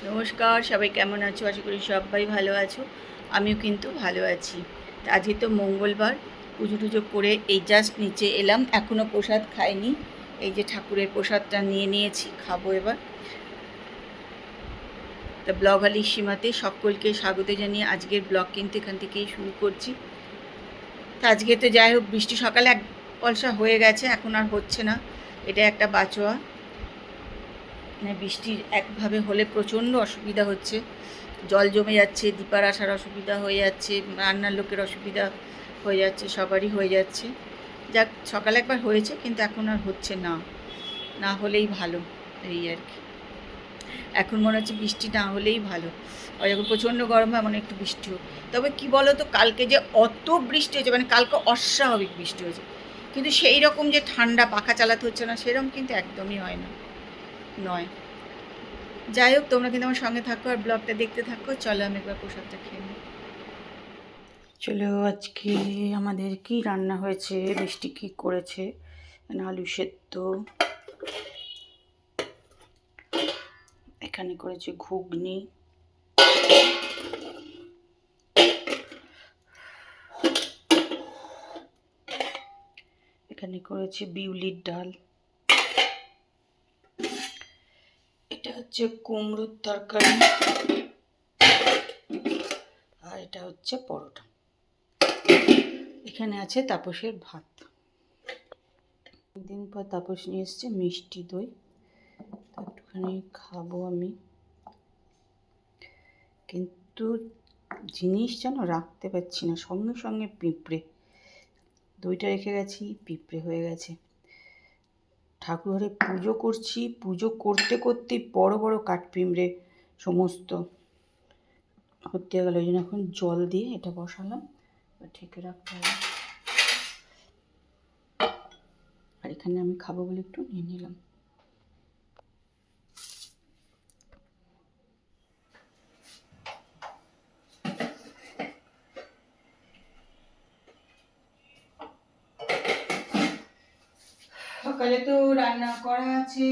নমস্কার, সবাই কেমন আছো? আশা করি সবাই ভালো আছো। আমিও কিন্তু ভালো আছি। আজকে তো মঙ্গলবার, পুজো টুজো করে এই জাস্ট নিচে এলাম। এখনও প্রসাদ খাইনি। এই যে ঠাকুরের প্রসাদটা নিয়ে নিয়েছি, খাবো এবার। তা ব্লগালির সীমাতে সকলকে স্বাগত জানিয়ে আজকের ব্লগ কিন্তু এখান থেকেই শুরু করছি। তা আজকে তো যাই হোক, বৃষ্টি সকালে এক পলসা হয়ে গেছে, এখন আর হচ্ছে না। এটা একটা বাঁচোয়া। মানে বৃষ্টির একভাবে হলে প্রচণ্ড অসুবিধা হচ্ছে, জল জমে যাচ্ছে, দীপার আসার অসুবিধা হয়ে যাচ্ছে, রান্নার লোকের অসুবিধা হয়ে যাচ্ছে, সবারই হয়ে যাচ্ছে। যাক, সকালে একবার হয়েছে, কিন্তু এখন আর হচ্ছে না, না হলেই ভালো, এই আর কি। এখন মনে হচ্ছে বৃষ্টি না হলেই ভালো। আর যখন প্রচণ্ড গরম হয় মনে একটু বৃষ্টি হোক। তবে কি বলো তো, কালকে যে অত বৃষ্টি হয়েছে, মানে কালকে অস্বাভাবিক বৃষ্টি হয়েছে, কিন্তু সেই রকম যে ঠান্ডা, পাখা চালাতে হচ্ছে না সেরকম কিন্তু একদমই হয় না, নয়। যাই হোক, তোমরা কিন্তু আমার সঙ্গে থাকো আর ব্লগটা দেখতে থাকো। চলো আমি একবার প্রসাদটা খেয়ে নিই। চলো, আজকে আমাদের কি রান্না হয়েছে, বৃষ্টি কি করেছে। আলু সেদ্ধ, এখানে করেছে ঘুগনি, এখানে করেছে বিউলির ডাল, এটা হচ্ছে কুমড়োর তরকারি, আর এটা হচ্ছে পরোটা। এখানে আছে তাপসের ভাত। দিন পর তাপস নিয়ে এসছে মিষ্টি দই, একটুখানি খাবো আমি। কিন্তু জিনিস যেন রাখতে পারছি না, সঙ্গে সঙ্গে পিঁপড়ে। দইটা রেখে গেছি, পিঁপড়ে হয়ে গেছে। ঠাকুরঘরে পুজো করছি, পুজো করতে করতে বড় বড় কাঠপিঁপড়ে সমস্ত হতে গেল। ওই জন্য এখন জল দিয়ে এটা বসালাম, ঢেকে রাখতে হবে। আর এখানে আমি খাবো বলে একটু নিয়ে নিলাম। সকালে তো রান্না করা আছে,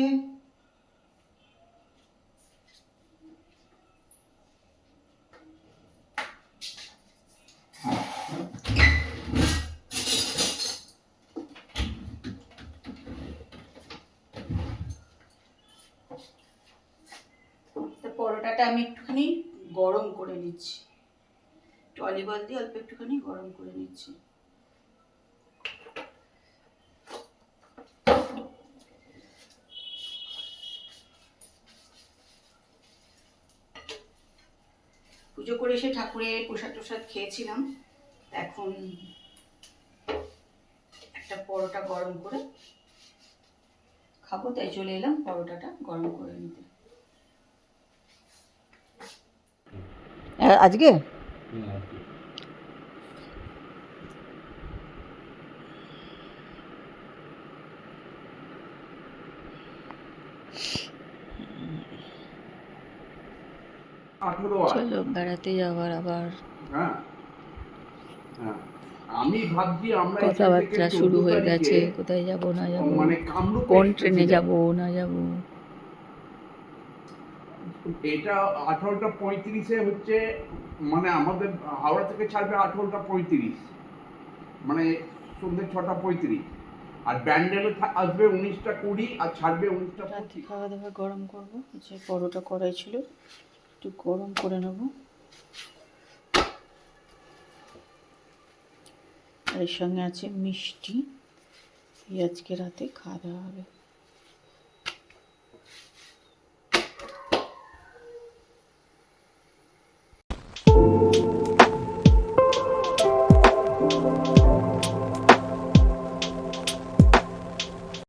পরোটাটা আমি একটুখানি গরম করে নিচ্ছি, একটু অলিভ অয়েল দিয়ে অল্প একটুখানি গরম করে নিচ্ছি। পুজো করে এসে ঠাকুরের প্রসাদ টসাদ খেয়েছিলাম, এখন একটা পরোটা গরম করে খাবো, তাই চলে এলাম পরোটাটা গরম করে নিতে। আজকে চলো বেড়াতে যাওয়ার আবার আমি ভাবছি আমরা কথাবার্তা শুরু হয়ে গেছে, কোথায় যাব না যাব, মানে কোন ট্রেনে যাব না যাব। এটা 18:35 হচ্ছে, মানে আমাদের হাওড়া থেকে ছাড়বে 18:35, মানে সন্ধ্যে 6:35, আর ব্যান্ডেলে আসবে 19:20 আর ছাড়বে 19:20। খাওয়া দাওয়া গরম করবো, যে পরোটা করাই ছিল একটু গরম করে নেব, আর এর সঙ্গে আছে মিষ্টি। আজকে রাতে খাওয়া দাওয়া হবে।